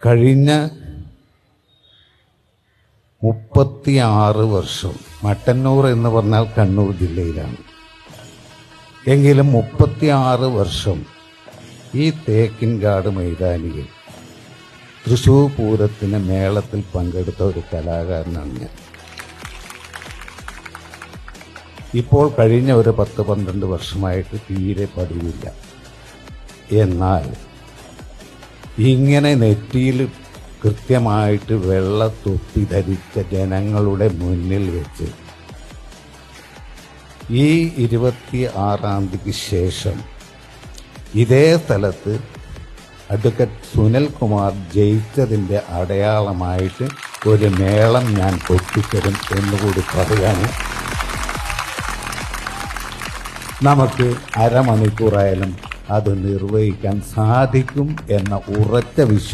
കഴിഞ്ഞ 36 വർഷം, മട്ടന്നൂർ എന്ന് പറഞ്ഞാൽ കണ്ണൂർ ജില്ലയിലാണ്, എങ്കിലും 36 വർഷം ഈ തേക്കിൻകാട് മൈതാനിയിൽ തൃശ്ശൂർ പൂരത്തിന് മേളത്തിൽ പങ്കെടുത്ത ഒരു കലാകാരനാണ് ഞാൻ. ഇപ്പോൾ കഴിഞ്ഞ ഒരു 10-12 വർഷമായിട്ട് തീരെ പതിവില്ല. എന്നാൽ ഇങ്ങനെ നെറ്റിയിൽ കൃത്യമായിട്ട് വെള്ള തൊപ്പി ധരിച്ച ജനങ്ങളുടെ മുന്നിൽ വെച്ച് ഈ 26-ാം തീയതിക്ക് ശേഷം ഇതേ സ്ഥലത്ത് അഡ്വക്കേറ്റ് സുനിൽകുമാർ ജയിച്ചതിൻ്റെ അടയാളമായിട്ട് ഒരു മേളം ഞാൻ പൊട്ടിത്തരും എന്നുകൂടി പറയാനും നമുക്ക് അരമണിക്കൂറായാലും അത് നിർവഹിക്കാൻ സാധിക്കും എന്ന ഉറച്ച വിശ്വാസം